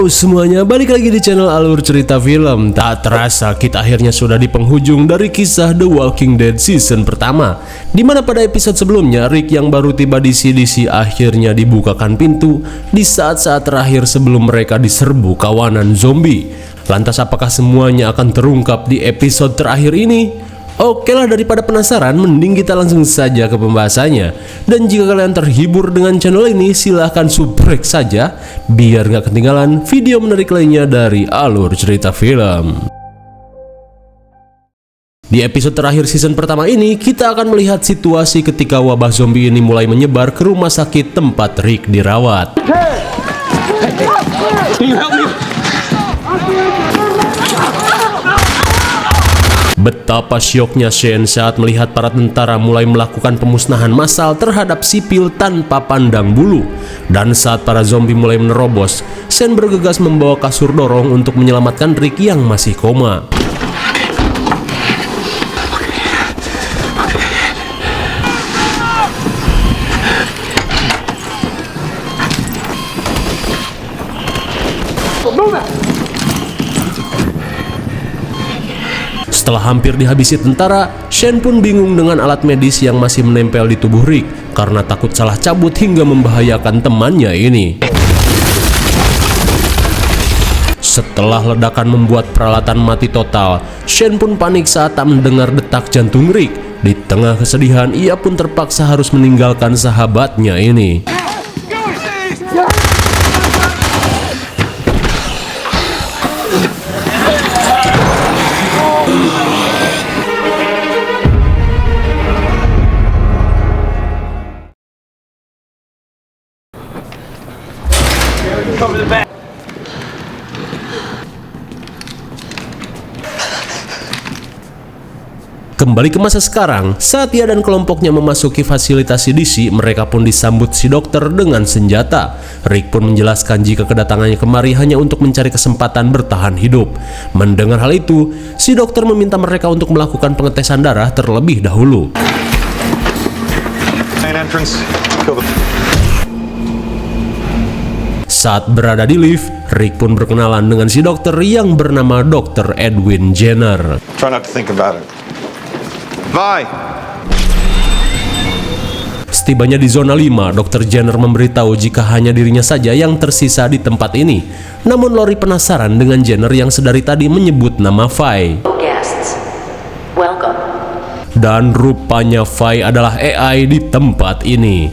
Halo semuanya, balik lagi di channel Alur Cerita Film. Tak terasa kita akhirnya sudah di penghujung dari kisah The Walking Dead season pertama, dimana pada episode sebelumnya Rick yang baru tiba di CDC akhirnya dibukakan pintu di saat-saat terakhir sebelum mereka diserbu kawanan zombie. Lantas apakah semuanya akan terungkap di episode terakhir ini? Oke lah, daripada penasaran, mending kita langsung saja ke pembahasannya. Dan jika kalian terhibur dengan channel ini, silahkan subrek saja biar gak ketinggalan video menarik lainnya dari Alur Cerita Film. Di episode terakhir season pertama ini, kita akan melihat situasi ketika wabah zombie ini mulai menyebar ke rumah sakit tempat Rick dirawat. Betapa syoknya Shane saat melihat para tentara mulai melakukan pemusnahan massal terhadap sipil tanpa pandang bulu. Dan saat para zombie mulai menerobos, Shane bergegas membawa kasur dorong untuk menyelamatkan Rick yang masih koma. Setelah hampir dihabisi tentara, Shane pun bingung dengan alat medis yang masih menempel di tubuh Rick karena takut salah cabut hingga membahayakan temannya ini. Setelah ledakan membuat peralatan mati total, Shane pun panik saat tak mendengar detak jantung Rick. Di tengah kesedihan, ia pun terpaksa harus meninggalkan sahabatnya ini. Kembali ke masa sekarang, saat ia dan kelompoknya memasuki fasilitas CDC, mereka pun disambut si dokter dengan senjata. Rick pun menjelaskan jika kedatangannya kemari hanya untuk mencari kesempatan bertahan hidup. Mendengar hal itu, si dokter meminta mereka untuk melakukan pengetesan darah terlebih dahulu. Saat berada di lift, Rick pun berkenalan dengan si dokter yang bernama Dr. Edwin Jenner. Try not to think about it. Bye. Setibanya di zona 5, Dr. Jenner memberitahu jika hanya dirinya saja yang tersisa di tempat ini. Namun Lori penasaran dengan Jenner yang sedari tadi menyebut nama Vi. Dan rupanya Vi adalah AI di tempat ini.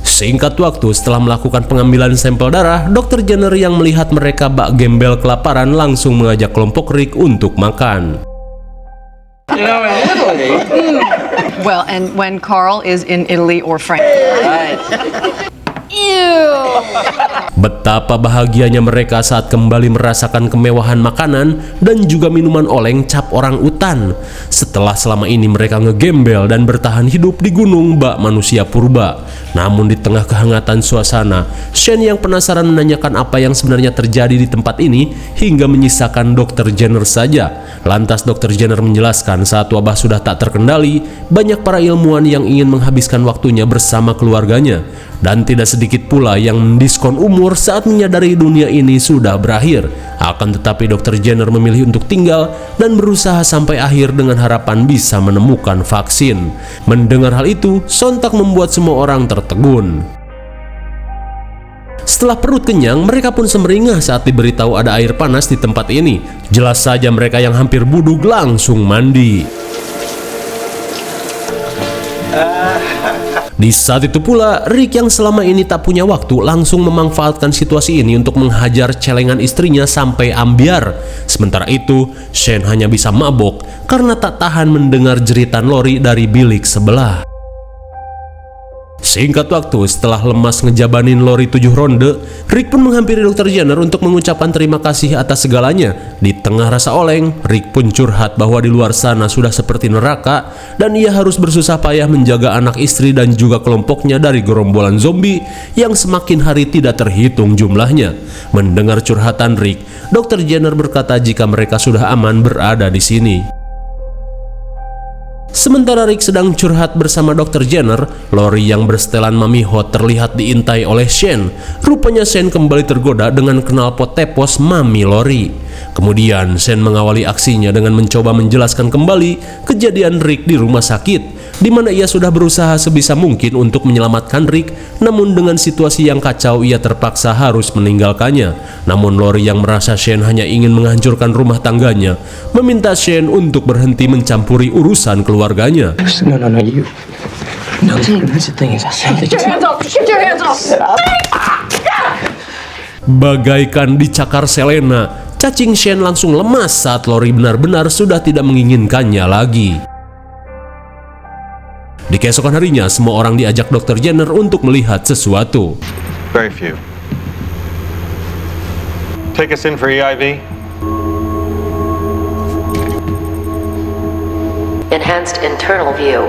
Singkat waktu setelah melakukan pengambilan sampel darah, Dr. Jenner yang melihat mereka bak gembel kelaparan langsung mengajak kelompok Rick untuk makan. You know, in Italy. Well, and when Carl is in Italy or France. Right. Ew. Betapa bahagianya mereka saat kembali merasakan kemewahan makanan dan juga minuman oleng cap orang utan. Setelah selama ini mereka ngegembel dan bertahan hidup di gunung bak manusia purba. Namun di tengah kehangatan suasana, Shane yang penasaran menanyakan apa yang sebenarnya terjadi di tempat ini hingga menyisakan Dr. Jenner saja. Lantas Dr. Jenner menjelaskan saat wabah sudah tak terkendali, banyak para ilmuwan yang ingin menghabiskan waktunya bersama keluarganya. Dan tidak sedikit pula yang mendiskon umur saat menyadari dunia ini sudah berakhir. Akan tetapi Dr. Jenner memilih untuk tinggal dan berusaha sampai akhir dengan harapan bisa menemukan vaksin. Mendengar hal itu, sontak membuat semua orang tertegun. Setelah perut kenyang, mereka pun semeringah saat diberitahu ada air panas di tempat ini. Jelas saja mereka yang hampir budug langsung mandi. Di saat itu pula, Rick yang selama ini tak punya waktu langsung memanfaatkan situasi ini untuk menghajar celengan istrinya sampai ambyar. Sementara itu, Shane hanya bisa mabok karena tak tahan mendengar jeritan Lori dari bilik sebelah. Singkat waktu, setelah lemas ngejabanin Lori 7 ronde, Rick pun menghampiri Dr. Jenner untuk mengucapkan terima kasih atas segalanya. Di tengah rasa oleng, Rick pun curhat bahwa di luar sana sudah seperti neraka dan ia harus bersusah payah menjaga anak istri dan juga kelompoknya dari gerombolan zombie yang semakin hari tidak terhitung jumlahnya. Mendengar curhatan Rick, Dr. Jenner berkata jika mereka sudah aman berada di sini. Sementara Rick sedang curhat bersama Dr. Jenner, Lori yang bersetelan mami hot terlihat diintai oleh Shane. Rupanya Shane kembali tergoda dengan knalpot tepos mami Lori. Kemudian Shane mengawali aksinya dengan mencoba menjelaskan kembali kejadian Rick di rumah sakit, di mana ia sudah berusaha sebisa mungkin untuk menyelamatkan Rick, namun dengan situasi yang kacau ia terpaksa harus meninggalkannya. Namun Lori yang merasa Shane hanya ingin menghancurkan rumah tangganya, meminta Shane untuk berhenti mencampuri urusan keluarganya. No, you. No, that's the thing is, I said that Get your hands off! Bagaikan dicakar Selena, cacing Shane langsung lemas saat Lori benar-benar sudah tidak menginginkannya lagi. Di keesokan harinya, semua orang diajak Dr. Jenner untuk melihat sesuatu. Very few. Take us in for EIV. Enhanced internal view.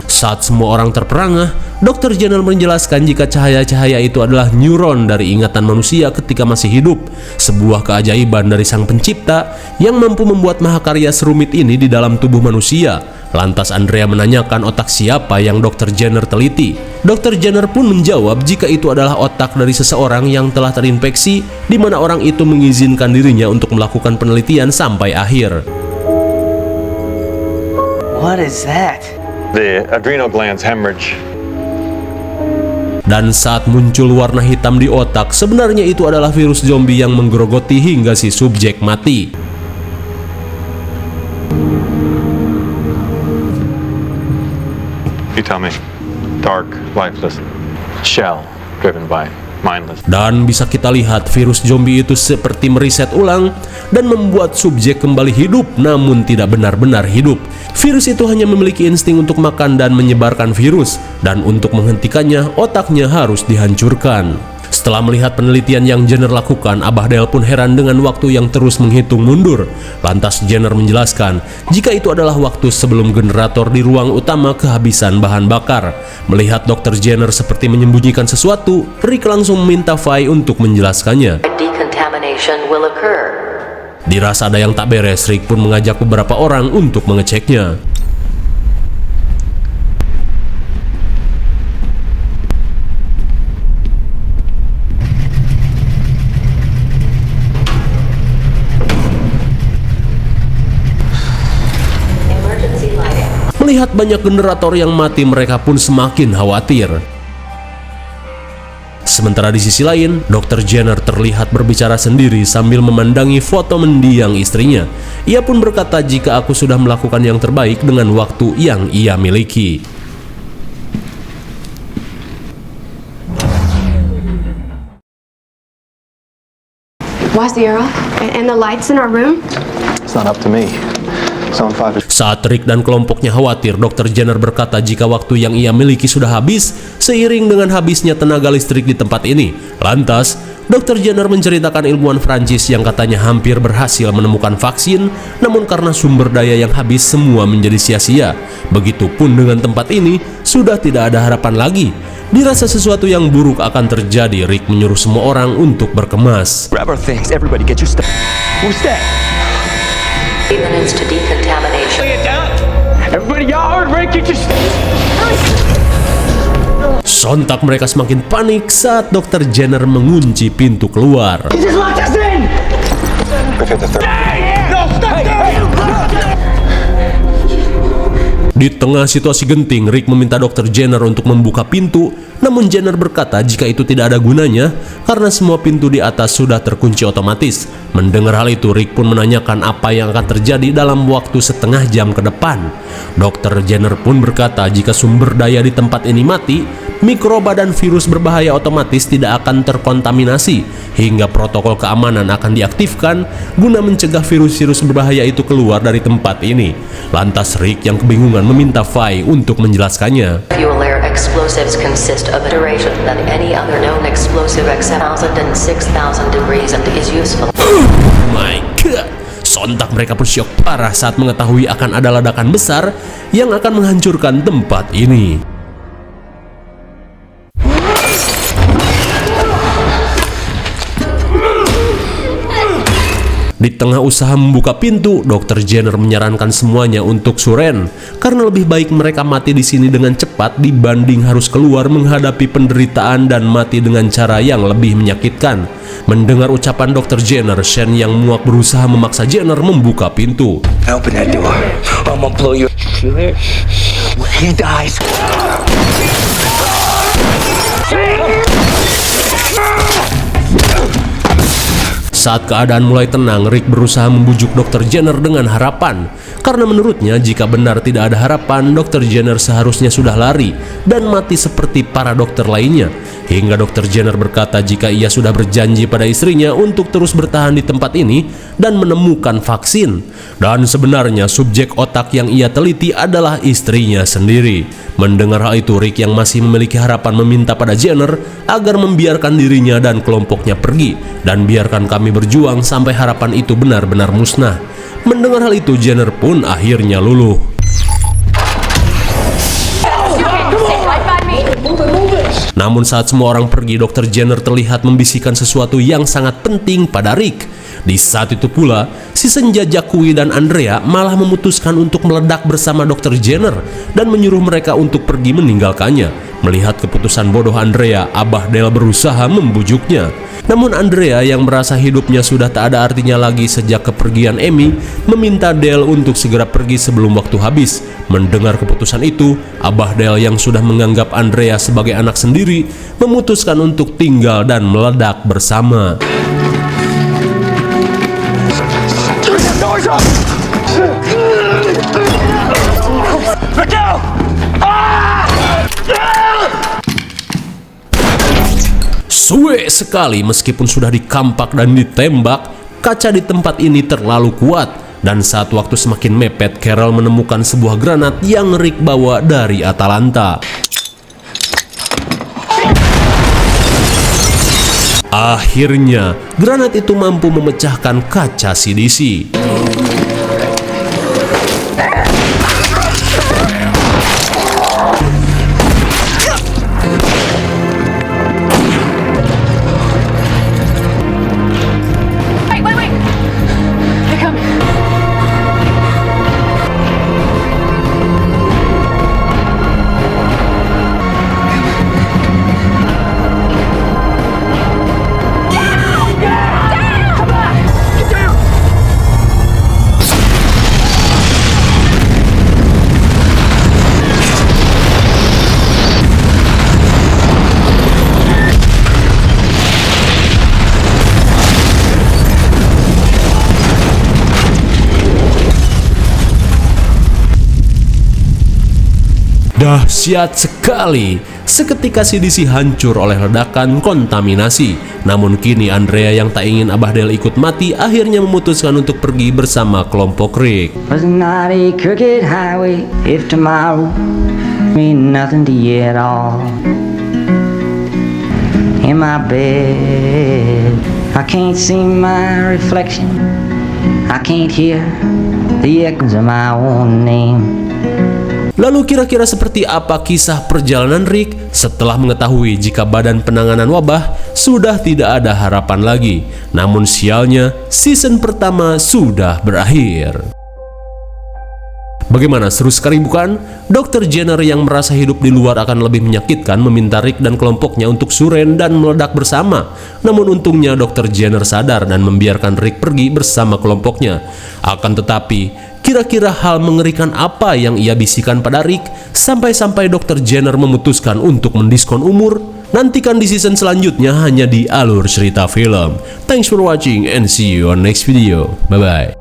Saat semua orang terperangah, Dr. Jenner menjelaskan jika cahaya-cahaya itu adalah neuron dari ingatan manusia ketika masih hidup, sebuah keajaiban dari sang pencipta yang mampu membuat mahakarya serumit ini di dalam tubuh manusia. Lantas Andrea menanyakan otak siapa yang Dr. Jenner teliti. Dr. Jenner pun menjawab jika itu adalah otak dari seseorang yang telah terinfeksi, di mana orang itu mengizinkan dirinya untuk melakukan penelitian sampai akhir. What is that? The adrenal glands hemorrhage. Dan saat muncul warna hitam di otak, sebenarnya itu adalah virus zombie yang menggerogoti hingga si subjek mati. You tell me. Dark, lifeless. Shell, driven by mindless. Dan bisa kita lihat virus zombie itu seperti meriset ulang dan membuat subjek kembali hidup, namun tidak benar-benar hidup. Virus itu hanya memiliki insting untuk makan dan menyebarkan virus, dan untuk menghentikannya otaknya harus dihancurkan. Setelah melihat penelitian yang Jenner lakukan, Abah Del pun heran dengan waktu yang terus menghitung mundur. Lantas Jenner menjelaskan jika itu adalah waktu sebelum generator di ruang utama kehabisan bahan bakar. Melihat Dr. Jenner seperti menyembunyikan sesuatu, Rick langsung meminta Fay untuk menjelaskannya. Decontamination will occur. Dirasa ada yang tak beres, Rick pun mengajak beberapa orang untuk mengeceknya. Emergency lighting. Melihat banyak generator yang mati, mereka pun semakin khawatir. Sementara di sisi lain, Dr. Jenner terlihat berbicara sendiri sambil memandangi foto mendiang istrinya. Ia pun berkata jika aku sudah melakukan yang terbaik dengan waktu yang ia miliki. Why's the air off? And the lights in our room? It's not up to me. Zone 5 is... Saat Rick dan kelompoknya khawatir, Dr. Jenner berkata jika waktu yang ia miliki sudah habis seiring dengan habisnya tenaga listrik di tempat ini. Lantas, Dr. Jenner menceritakan ilmuwan Prancis yang katanya hampir berhasil menemukan vaksin, namun karena sumber daya yang habis semua menjadi sia-sia. Begitupun dengan tempat ini, sudah tidak ada harapan lagi. Dirasa sesuatu yang buruk akan terjadi, Rick menyuruh semua orang untuk berkemas. Grab our things, everybody get your stuff. Who's that? 3 minutes to decontamination. Everybody, y'all heard Rick, get your stuff. Sontak mereka semakin panik saat Dr. Jenner mengunci pintu keluar. He just locked us in! No, stop there! Di tengah situasi genting, Rick meminta Dr. Jenner untuk membuka pintu, namun Jenner berkata jika itu tidak ada gunanya karena semua pintu di atas sudah terkunci otomatis. Mendengar hal itu, Rick pun menanyakan apa yang akan terjadi dalam waktu setengah jam ke depan. Dr. Jenner pun berkata jika sumber daya di tempat ini mati, mikroba dan virus berbahaya otomatis tidak akan terkontaminasi hingga protokol keamanan akan diaktifkan guna mencegah virus-virus berbahaya itu keluar dari tempat ini. Lantas Rick yang kebingungan meminta Fay untuk menjelaskannya. Fuel air explosives consist of iteration than any other known explosive except 1,000 and 6,000 degrees and is useful. Oh my god! Sontak mereka pun syok parah saat mengetahui akan ada ledakan besar yang akan menghancurkan tempat ini. Di tengah usaha membuka pintu, Dr. Jenner menyarankan semuanya untuk Suren karena lebih baik mereka mati di sini dengan cepat dibanding harus keluar menghadapi penderitaan dan mati dengan cara yang lebih menyakitkan. Mendengar ucapan Dr. Jenner, Shen yang muak berusaha memaksa Jenner membuka pintu. Open that door. I'm gonna blow your when he dies. Saat keadaan mulai tenang, Rick berusaha membujuk Dr. Jenner dengan harapan. Karena menurutnya jika benar tidak ada harapan, Dr. Jenner seharusnya sudah lari dan mati seperti para dokter lainnya. Hingga Dr. Jenner berkata jika ia sudah berjanji pada istrinya untuk terus bertahan di tempat ini dan menemukan vaksin. Dan sebenarnya subjek otak yang ia teliti adalah istrinya sendiri. Mendengar hal itu, Rick yang masih memiliki harapan meminta pada Jenner agar membiarkan dirinya dan kelompoknya pergi dan biarkan kami berjuang sampai harapan itu benar-benar musnah. Mendengar hal itu, Jenner pun akhirnya luluh. Namun saat semua orang pergi, Dr. Jenner terlihat membisikkan sesuatu yang sangat penting pada Rick. Di saat itu pula, si senja Jakui dan Andrea malah memutuskan untuk meledak bersama Dr. Jenner dan menyuruh mereka untuk pergi meninggalkannya. Melihat keputusan bodoh Andrea, Abah Dale berusaha membujuknya. Namun Andrea yang merasa hidupnya sudah tak ada artinya lagi sejak kepergian Amy, meminta Dale untuk segera pergi sebelum waktu habis. Mendengar keputusan itu, Abah Dale yang sudah menganggap Andrea sebagai anak sendiri, memutuskan untuk tinggal dan meledak bersama. Suwe sekali meskipun sudah dikampak dan ditembak, kaca di tempat ini terlalu kuat. Dan saat waktu semakin mepet, Carol menemukan sebuah granat yang Rick bawa dari Atalanta. Akhirnya, granat itu mampu memecahkan kaca CDC. Dahsyat sekali. Seketika CDC hancur oleh ledakan kontaminasi. Namun kini Andrea yang tak ingin Abah Dale ikut mati akhirnya memutuskan untuk pergi bersama kelompok Rick. Was not a crooked highway if tomorrow mean nothing to you at all. In my bed, I can't see my reflection. I can't hear the echoes of my own name. Lalu kira-kira seperti apa kisah perjalanan Rick setelah mengetahui jika Badan Penanganan Wabah sudah tidak ada harapan lagi? Namun sialnya, season pertama sudah berakhir. Bagaimana, seru sekali bukan? Dr. Jenner yang merasa hidup di luar akan lebih menyakitkan meminta Rick dan kelompoknya untuk suren dan meledak bersama. Namun untungnya Dr. Jenner sadar dan membiarkan Rick pergi bersama kelompoknya. Akan tetapi, kira-kira hal mengerikan apa yang ia bisikan pada Rick sampai-sampai Dr. Jenner memutuskan untuk mendiskon umur? Nantikan di season selanjutnya hanya di Alur Cerita Film. Thanks for watching and see you on next video. Bye-bye.